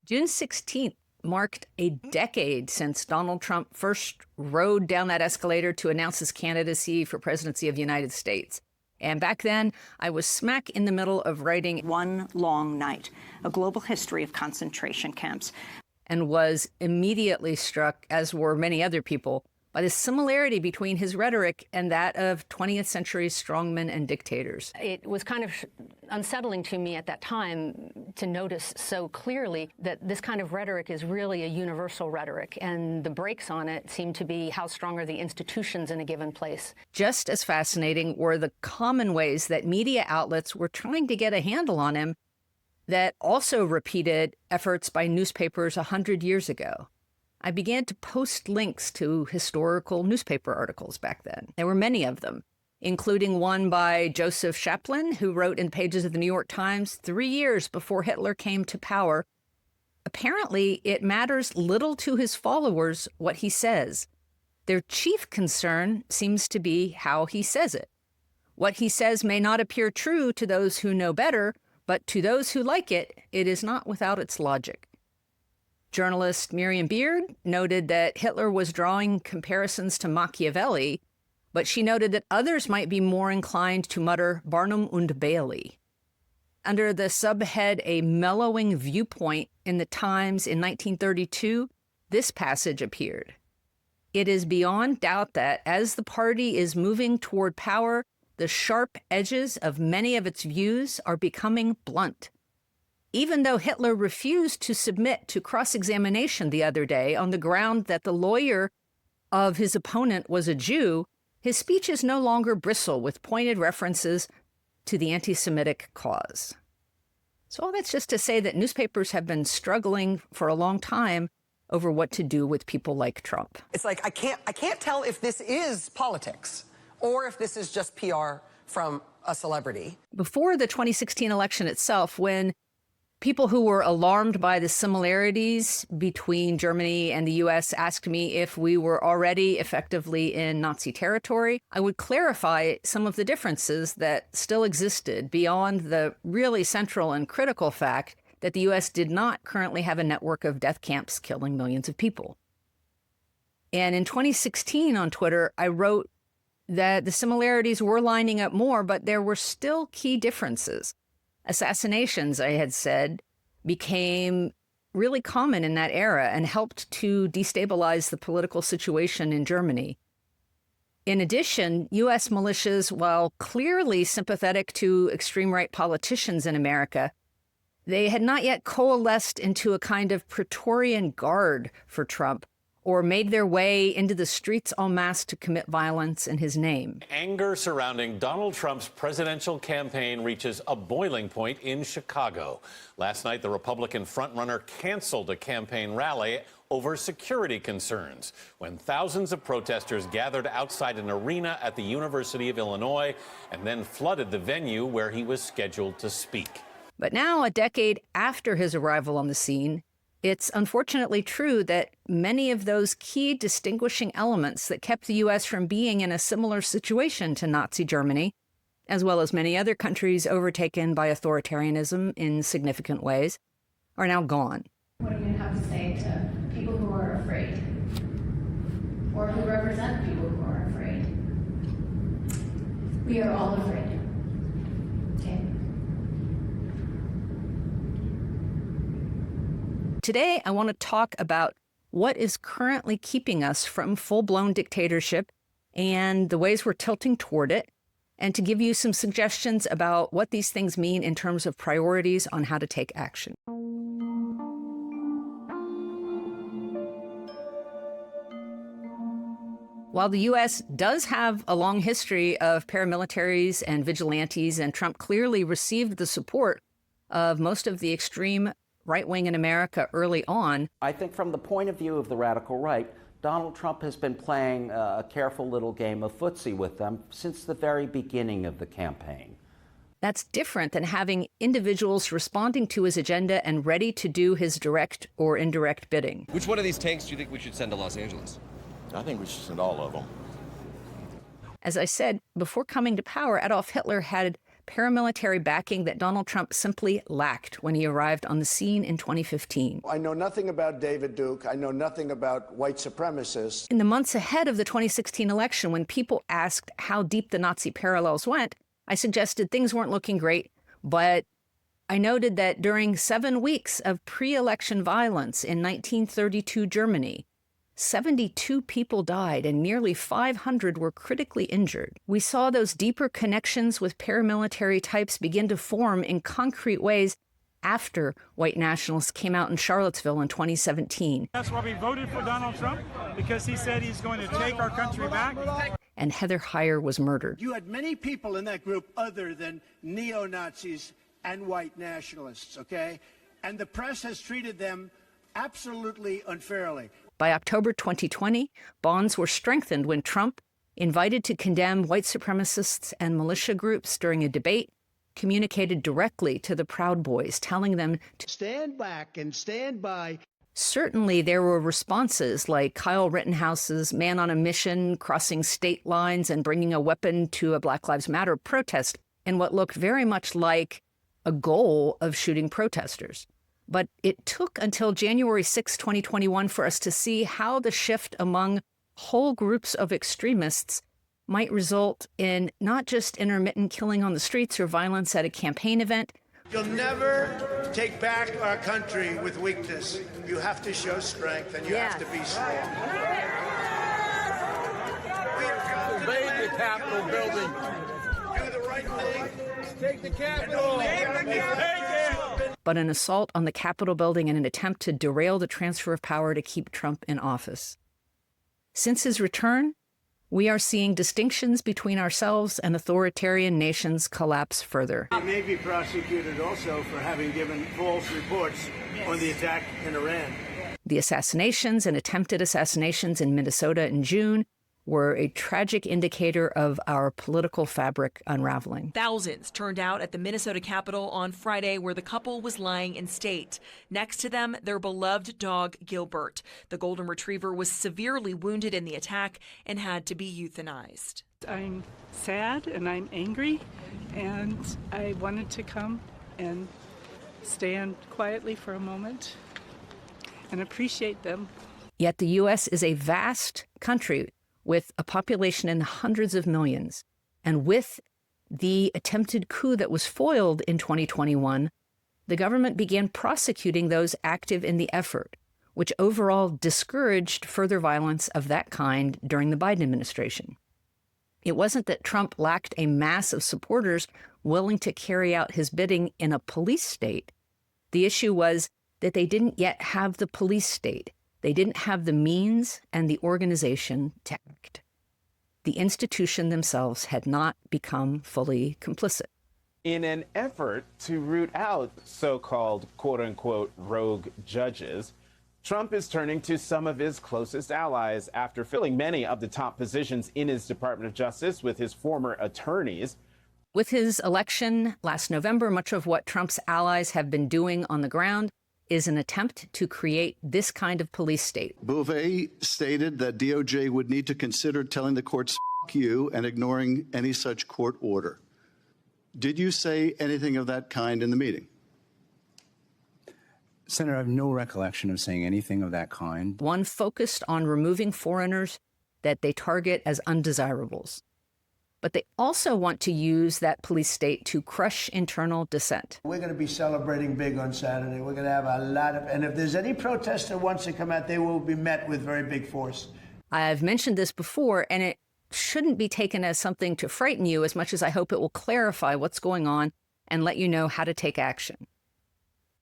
June 16th marked a decade since Donald Trump first rode down that escalator to announce his candidacy for presidency of the United States. And back then, I was smack in the middle of writing One Long Night, a global history of concentration camps, and was immediately struck, as were many other people, by the similarity between his rhetoric and that of 20th century strongmen and dictators. It was kind of unsettling to me at that time to notice so clearly that this kind of rhetoric is really a universal rhetoric, and the brakes on it seem to be how strong are the institutions in a given place. Just as fascinating were the common ways that media outlets were trying to get a handle on him that also repeated efforts by newspapers 100 years ago. I began to post links to historical newspaper articles back then. There were many of them, including one by Joseph Chaplin, who wrote in pages of the New York Times 3 years before Hitler came to power. Apparently, it matters little to his followers what he says. Their chief concern seems to be how he says it. What he says may not appear true to those who know better, but to those who like it, it is not without its logic. Journalist Miriam Beard noted that Hitler was drawing comparisons to Machiavelli, but she noted that others might be more inclined to mutter Barnum und Bailey. Under the subhead, A Mellowing Viewpoint in the Times in 1932, this passage appeared. It is beyond doubt that as the party is moving toward power, the sharp edges of many of its views are becoming blunt. Even though Hitler refused to submit to cross-examination the other day on the ground that the lawyer of his opponent was a Jew, his speeches no longer bristle with pointed references to the anti-Semitic cause. So all that's just to say that newspapers have been struggling for a long time over what to do with people like Trump. It's like I can't tell if this is politics or if this is just PR from a celebrity. Before the 2016 election itself, when people who were alarmed by the similarities between Germany and the U.S. asked me if we were already effectively in Nazi territory, I would clarify some of the differences that still existed beyond the really central and critical fact that the U.S. did not currently have a network of death camps killing millions of people. And in 2016 on Twitter, I wrote that the similarities were lining up more, but there were still key differences. Assassinations, I had said, became really common in that era and helped to destabilize the political situation in Germany. In addition, U.S. militias, while clearly sympathetic to extreme right politicians in America, they had not yet coalesced into a kind of Praetorian Guard for Trump, or made their way into the streets en masse to commit violence in his name. Anger surrounding Donald Trump's presidential campaign reaches a boiling point in Chicago. Last night, the Republican frontrunner canceled a campaign rally over security concerns when thousands of protesters gathered outside an arena at the University of Illinois and then flooded the venue where he was scheduled to speak. But now, a decade after his arrival on the scene, it's unfortunately true that many of those key distinguishing elements that kept the U.S. from being in a similar situation to Nazi Germany, as well as many other countries overtaken by authoritarianism in significant ways, are now gone. What do you have to say to people who are afraid, or who represent people who are afraid? We are all afraid. Okay? Today, I want to talk about what is currently keeping us from full-blown dictatorship and the ways we're tilting toward it, and to give you some suggestions about what these things mean in terms of priorities on how to take action. While the U.S. does have a long history of paramilitaries and vigilantes, and Trump clearly received the support of most of the extreme right wing in America early on. I think from the point of view of the radical right, Donald Trump has been playing a careful little game of footsie with them since the very beginning of the campaign. That's different than having individuals responding to his agenda and ready to do his direct or indirect bidding. Which one of these tanks do you think we should send to Los Angeles? I think we should send all of them. As I said, before coming to power, Adolf Hitler had paramilitary backing that Donald Trump simply lacked when he arrived on the scene in 2015. I know nothing about David Duke. I know nothing about white supremacists. In the months ahead of the 2016 election, when people asked how deep the Nazi parallels went, I suggested things weren't looking great, but I noted that during 7 weeks of pre-election violence in 1932 Germany, 72 people died and nearly 500 were critically injured. We saw those deeper connections with paramilitary types begin to form in concrete ways after white nationalists came out in Charlottesville in 2017. That's why we voted for Donald Trump, because he said he's going to take our country back. And Heather Heyer was murdered. You had many people in that group other than neo-Nazis and white nationalists, okay? And the press has treated them absolutely unfairly. By October 2020, bonds were strengthened when Trump, invited to condemn white supremacists and militia groups during a debate, communicated directly to the Proud Boys, telling them to stand back and stand by. Certainly, there were responses like Kyle Rittenhouse's man on a mission, crossing state lines and bringing a weapon to a Black Lives Matter protest in what looked very much like a goal of shooting protesters. But it took until January 6, 2021 for us to see how the shift among whole groups of extremists might result in not just intermittent killing on the streets or violence at a campaign event. You'll never take back our country with weakness. You have to show strength, and you have to be strong. Invade the Capitol building. Do the right thing. Take the Capitol. But an assault on the Capitol building in an attempt to derail the transfer of power to keep Trump in office. Since his return, we are seeing distinctions between ourselves and authoritarian nations collapse further. He may be prosecuted also for having given false reports on the attack in Iran. The assassinations and attempted assassinations in Minnesota in June were a tragic indicator of our political fabric unraveling. Thousands turned out at the Minnesota Capitol on Friday, where the couple was lying in state. Next to them, their beloved dog, Gilbert. The golden retriever was severely wounded in the attack and had to be euthanized. I'm sad and I'm angry, and I wanted to come and stand quietly for a moment and appreciate them. Yet the U.S. is a vast country with a population in the hundreds of millions. And with the attempted coup that was foiled in 2021, the government began prosecuting those active in the effort, which overall discouraged further violence of that kind during the Biden administration. It wasn't that Trump lacked a mass of supporters willing to carry out his bidding in a police state. The issue was that they didn't yet have the police state. They didn't have the means and the organization to act. The institution themselves had not become fully complicit. In an effort to root out so-called quote-unquote rogue judges, Trump is turning to some of his closest allies after filling many of the top positions in his Department of Justice with his former attorneys. With his election last November, much of what Trump's allies have been doing on the ground is an attempt to create this kind of police state. Bouvet stated that DOJ would need to consider telling the courts "F you" and ignoring any such court order. Did you say anything of that kind in the meeting? Senator, I have no recollection of saying anything of that kind. One focused on removing foreigners that they target as undesirables. But they also want to use that police state to crush internal dissent. We're going to be celebrating big on Saturday. We're going to have a lot of, and if there's any protest that wants to come out, they will be met with very big force. I've mentioned this before, and it shouldn't be taken as something to frighten you as much as I hope it will clarify what's going on and let you know how to take action.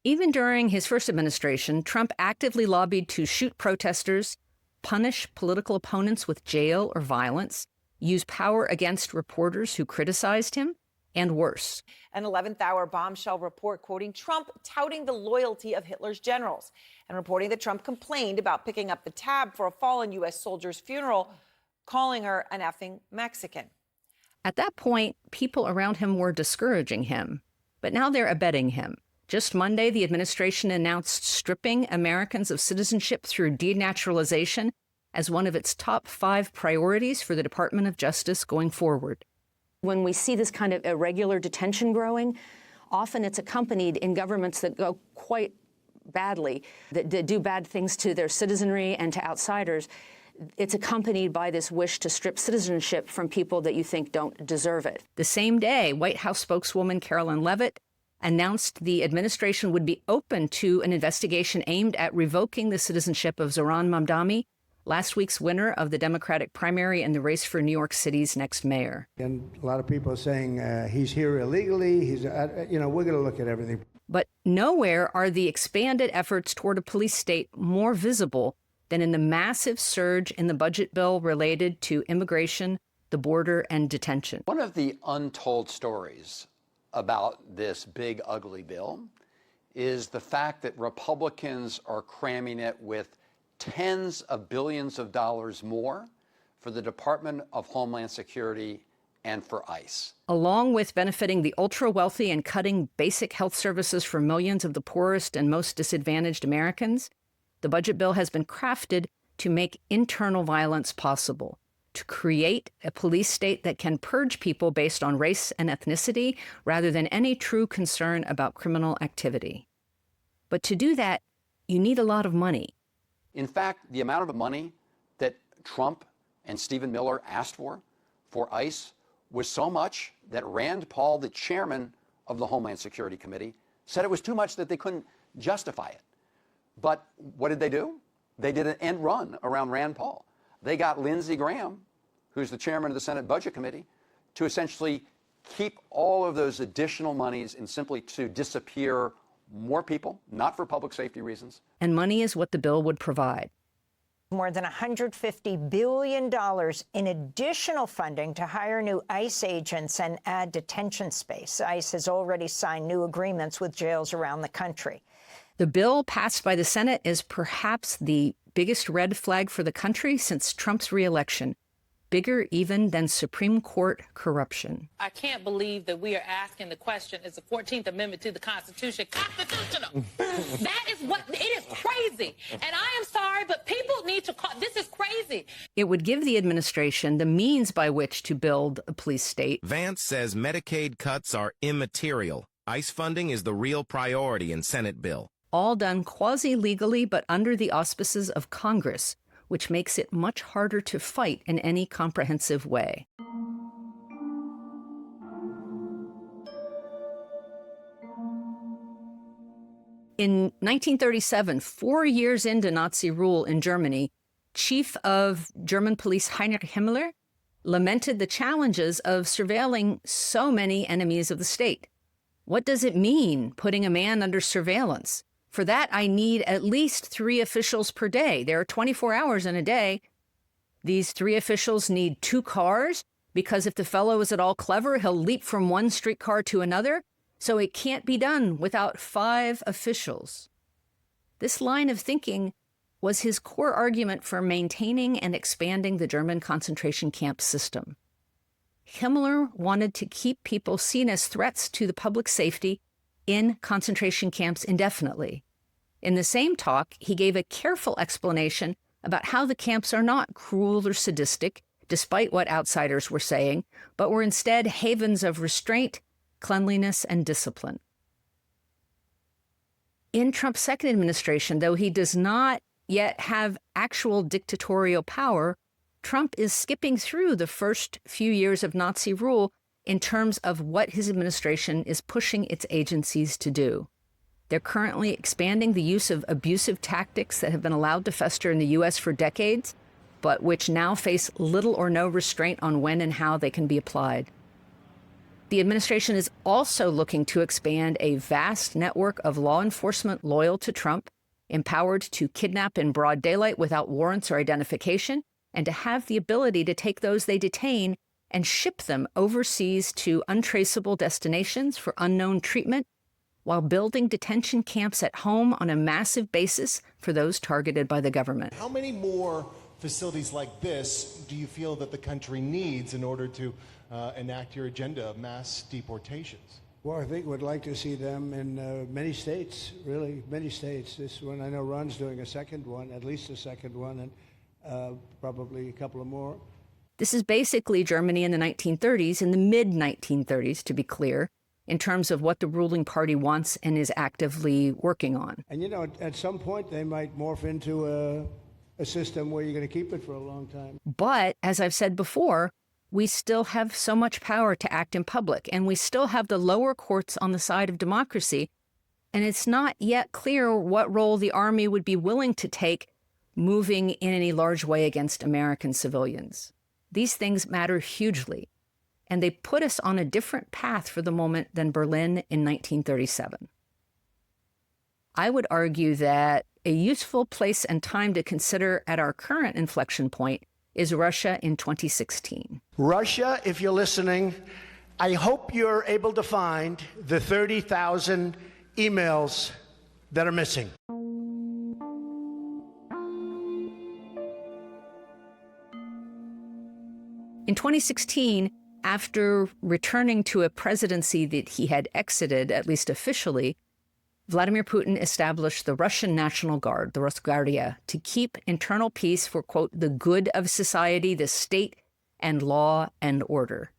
Even during his first administration, Trump actively lobbied to shoot protesters, punish political opponents with jail or violence, use power against reporters who criticized him, and worse. An 11th hour bombshell report quoting Trump touting the loyalty of Hitler's generals and reporting that Trump complained about picking up the tab for a fallen U.S. soldier's funeral, calling her an effing Mexican. At that point, people around him were discouraging him, but now they're abetting him. Just Monday, the administration announced stripping Americans of citizenship through denaturalization as one of its top 5 priorities for the Department of Justice going forward. When we see this kind of irregular detention growing, often it's accompanied in governments that go quite badly, that do bad things to their citizenry and to outsiders. It's accompanied by this wish to strip citizenship from people that you think don't deserve it. The same day, White House spokeswoman Carolyn Leavitt announced the administration would be open to an investigation aimed at revoking the citizenship of Zohran Mamdani, last week's winner of the Democratic primary in the race for New York City's next mayor. And a lot of people are saying he's here illegally. We're going to look at everything. But nowhere are the expanded efforts toward a police state more visible than in the massive surge in the budget bill related to immigration, the border, and detention. One of the untold stories about this big, ugly bill is the fact that Republicans are cramming it with tens of billions of dollars more for the Department of Homeland Security and for ICE. Along with benefiting the ultra-wealthy and cutting basic health services for millions of the poorest and most disadvantaged Americans, the budget bill has been crafted to make internal violence possible, to create a police state that can purge people based on race and ethnicity rather than any true concern about criminal activity. But to do that, you need a lot of money. In fact, the amount of money that Trump and Stephen Miller asked for ICE was so much that Rand Paul, the chairman of the Homeland Security Committee, said it was too much that they couldn't justify it. But what did they do? They did an end run around Rand Paul. They got Lindsey Graham, who's the chairman of the Senate Budget Committee, to essentially keep all of those additional monies and simply to disappear more people, not for public safety reasons. And money is what the bill would provide. More than $150 billion in additional funding to hire new ICE agents and add detention space. ICE has already signed new agreements with jails around the country. The bill passed by the Senate is perhaps the biggest red flag for the country since Trump's reelection, bigger even than Supreme Court corruption. I can't believe that we are asking the question, is the 14th Amendment to the Constitution constitutional? That is what, it is crazy. And I am sorry, but people need to call, this is crazy. It would give the administration the means by which to build a police state. Vance says Medicaid cuts are immaterial. ICE funding is the real priority in Senate bill. All done quasi-legally but under the auspices of Congress, which makes it much harder to fight in any comprehensive way. In 1937, 4 years into Nazi rule in Germany, Chief of German Police Heinrich Himmler lamented the challenges of surveilling so many enemies of the state. What does it mean, putting a man under surveillance? For that, I need at least 3 officials per day. There are 24 hours in a day. These 3 officials need 2 cars, because if the fellow is at all clever, he'll leap from one streetcar to another. So it can't be done without 5 officials. This line of thinking was his core argument for maintaining and expanding the German concentration camp system. Himmler wanted to keep people seen as threats to the public safety in concentration camps indefinitely. In the same talk, he gave a careful explanation about how the camps are not cruel or sadistic, despite what outsiders were saying, but were instead havens of restraint, cleanliness, and discipline. In Trump's second administration, though he does not yet have actual dictatorial power, Trump is skipping through the first few years of Nazi rule in terms of what his administration is pushing its agencies to do. They're currently expanding the use of abusive tactics that have been allowed to fester in the U.S. for decades, but which now face little or no restraint on when and how they can be applied. The administration is also looking to expand a vast network of law enforcement loyal to Trump, empowered to kidnap in broad daylight without warrants or identification, and to have the ability to take those they detain and ship them overseas to untraceable destinations for unknown treatment, while building detention camps at home on a massive basis for those targeted by the government. How many more facilities like this do you feel that the country needs in order to enact your agenda of mass deportations? Well, I think we'd like to see them in many states, really, many states. This one, I know Ron's doing a second one, at least a second one, and probably a couple of more. This is basically Germany in the 1930s, in the mid-1930s, to be clear, in terms of what the ruling party wants and is actively working on. And, you know, at some point, they might morph into a system where you're going to keep it for a long time. But, as I've said before, we still have so much power to act in public, and we still have the lower courts on the side of democracy, and it's not yet clear what role the army would be willing to take moving in any large way against American civilians. These things matter hugely, and they put us on a different path for the moment than Berlin in 1937. I would argue that a useful place and time to consider at our current inflection point is Russia in 2016. Russia, if you're listening, I hope you're able to find the 30,000 emails that are missing. In 2016, after returning to a presidency that he had exited, at least officially, Vladimir Putin established the Russian National Guard, the Rosgvardia, to keep internal peace for, quote, the good of society, the state, and law and order.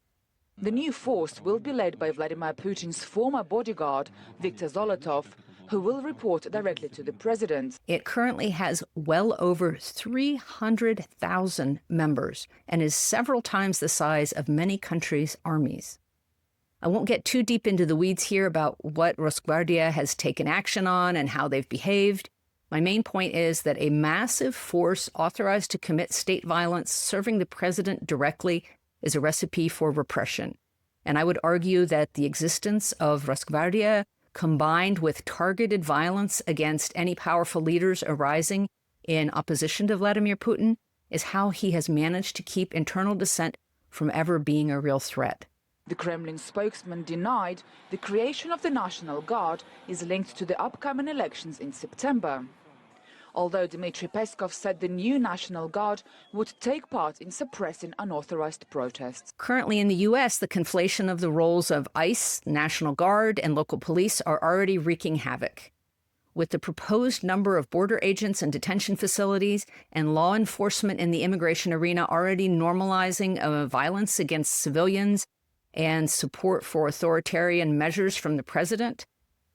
The new force will be led by Vladimir Putin's former bodyguard, Viktor Zolotov, who will report directly to the president. It currently has well over 300,000 members and is several times the size of many countries' armies. I won't get too deep into the weeds here about what Rosgvardia has taken action on and how they've behaved. My main point is that a massive force authorized to commit state violence serving the president directly is a recipe for repression. And I would argue that the existence of Rosgvardia, combined with targeted violence against any powerful leaders arising in opposition to Vladimir Putin, is how he has managed to keep internal dissent from ever being a real threat. The Kremlin spokesman denied the creation of the National Guard is linked to the upcoming elections in September. Although Dmitry Peskov said the new National Guard would take part in suppressing unauthorized protests. Currently in the U.S., the conflation of the roles of ICE, National Guard, and local police are already wreaking havoc. With the proposed number of border agents and detention facilities and law enforcement in the immigration arena already normalizing violence against civilians and support for authoritarian measures from the president,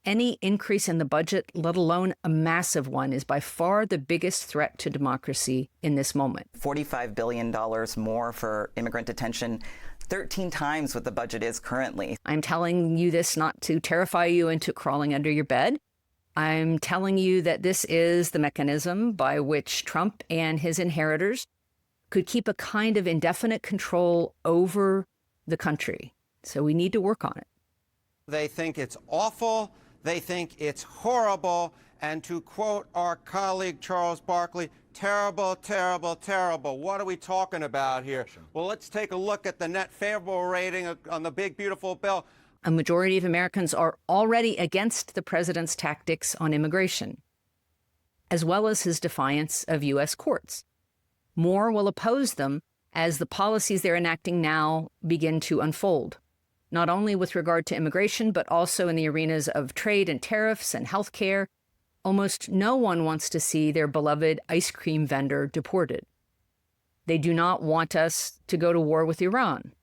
any increase in the budget, let alone a massive one, is by far the biggest threat to democracy in this moment. $45 billion more for immigrant detention, 13 times what the budget is currently. I'm telling you this not to terrify you into crawling under your bed. I'm telling you that this is the mechanism by which Trump and his inheritors could keep a kind of indefinite control over the country. So we need to work on it. They think it's awful. They think it's horrible. And to quote our colleague Charles Barkley, terrible, terrible, terrible. What are we talking about here? Well, let's take a look at the net favorable rating on the big, beautiful bill. A majority of Americans are already against the president's tactics on immigration, as well as his defiance of U.S. courts. More will oppose them as the policies they're enacting now begin to unfold, not only with regard to immigration, but also in the arenas of trade and tariffs and health care. Almost no one wants to see their beloved ice cream vendor deported. They do not want us to go to war with Iran.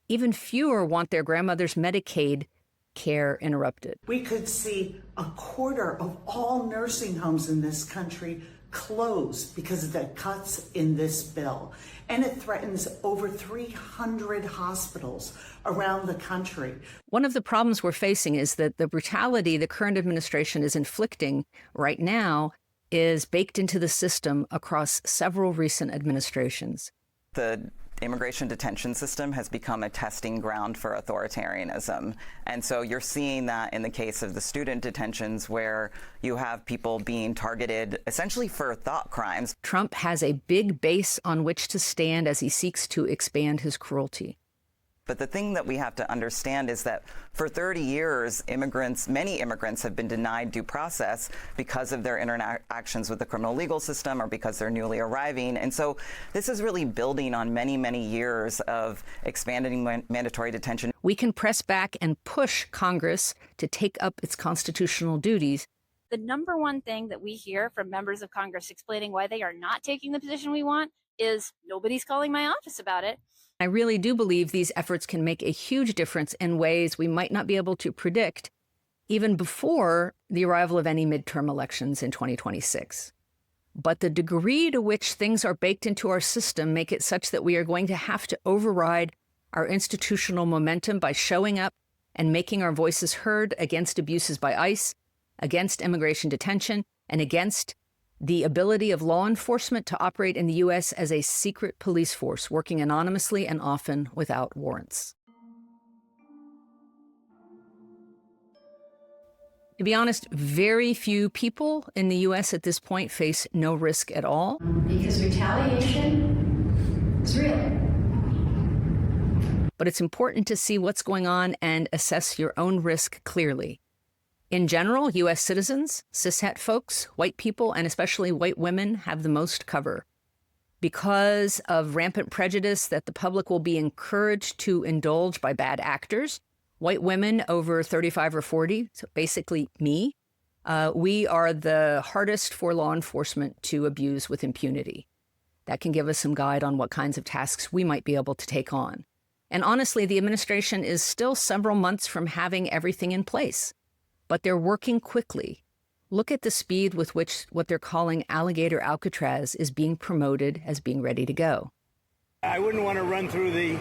Even fewer want their grandmother's Medicaid care interrupted. We could see a quarter of all nursing homes in this country close because of the cuts in this bill. And it threatens over 300 hospitals around the country. One of the problems we're facing is that the brutality the current administration is inflicting right now is baked into the system across several recent administrations. The immigration detention system has become a testing ground for authoritarianism. And so you're seeing that in the case of the student detentions, where you have people being targeted essentially for thought crimes. Trump has a big base on which to stand as he seeks to expand his cruelty. But the thing that we have to understand is that for 30 years, many immigrants have been denied due process because of their interactions with the criminal legal system or because they're newly arriving. And so this is really building on many, many years of expanding mandatory detention. We can press back and push Congress to take up its constitutional duties. The number one thing that we hear from members of Congress explaining why they are not taking the position we want is nobody's calling my office about it. I really do believe these efforts can make a huge difference in ways we might not be able to predict even before the arrival of any midterm elections in 2026. But the degree to which things are baked into our system make it such that we are going to have to override our institutional momentum by showing up and making our voices heard against abuses by ICE, against immigration detention, and against the ability of law enforcement to operate in the U.S. as a secret police force, working anonymously and often without warrants. To be honest, very few people in the U.S. at this point face no risk at all. Because retaliation is real. But it's important to see what's going on and assess your own risk clearly. In general, U.S. citizens, cishet folks, white people, and especially white women have the most cover. Because of rampant prejudice that the public will be encouraged to indulge by bad actors, white women over 35 or 40, so basically me, we are the hardest for law enforcement to abuse with impunity. That can give us some guide on what kinds of tasks we might be able to take on. And honestly, the administration is still several months from having everything in place, but they're working quickly. Look at the speed with which what they're calling Alligator Alcatraz is being promoted as being ready to go. I wouldn't want to run through the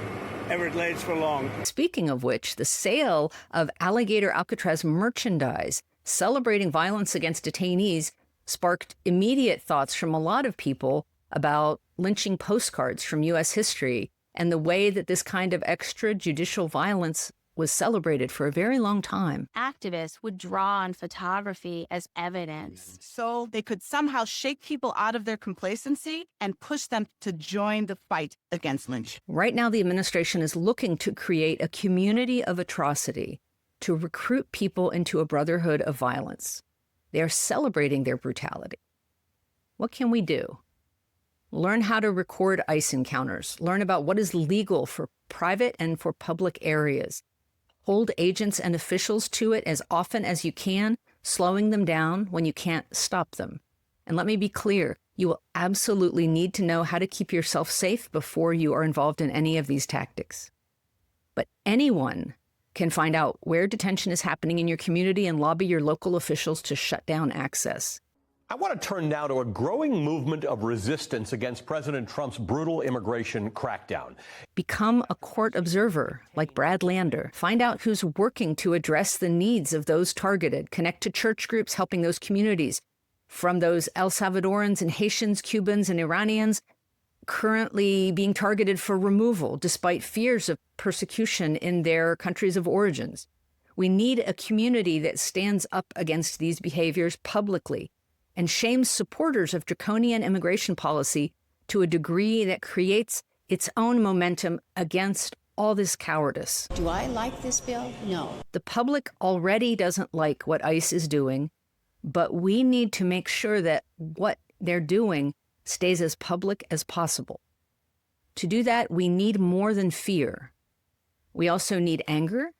Everglades for long. Speaking of which, the sale of Alligator Alcatraz merchandise celebrating violence against detainees sparked immediate thoughts from a lot of people about lynching postcards from U.S. history and the way that this kind of extrajudicial violence was celebrated for a very long time. Activists would draw on photography as evidence. So they could somehow shake people out of their complacency and push them to join the fight against lynching. Right now, the administration is looking to create a community of atrocity to recruit people into a brotherhood of violence. They are celebrating their brutality. What can we do? Learn how to record ICE encounters. Learn about what is legal for private and for public areas. Hold agents and officials to it as often as you can, slowing them down when you can't stop them. And let me be clear, you will absolutely need to know how to keep yourself safe before you are involved in any of these tactics. But anyone can find out where detention is happening in your community and lobby your local officials to shut down access. I want to turn now to a growing movement of resistance against President Trump's brutal immigration crackdown. Become a court observer like Brad Lander. Find out who's working to address the needs of those targeted. Connect to church groups helping those communities, from those El Salvadorans and Haitians, Cubans and Iranians currently being targeted for removal despite fears of persecution in their countries of origins. We need a community that stands up against these behaviors publicly and shames supporters of draconian immigration policy to a degree that creates its own momentum against all this cowardice. Do I like this bill? No. The public already doesn't like what ICE is doing, but we need to make sure that what they're doing stays as public as possible. To do that, we need more than fear. We also need anger,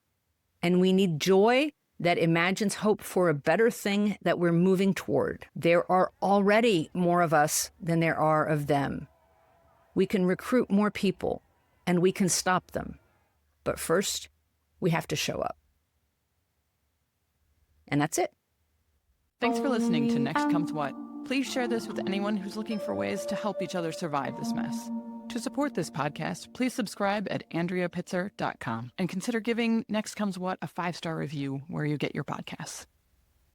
and we need joy that imagines hope for a better thing that we're moving toward. There are already more of us than there are of them. We can recruit more people, and we can stop them. But first, we have to show up. And that's it. Thanks for listening to Next Comes What. Please share this with anyone who's looking for ways to help each other survive this mess. To support this podcast, please subscribe at AndreaPitzer.com and consider giving Next Comes What a 5-star review where you get your podcasts.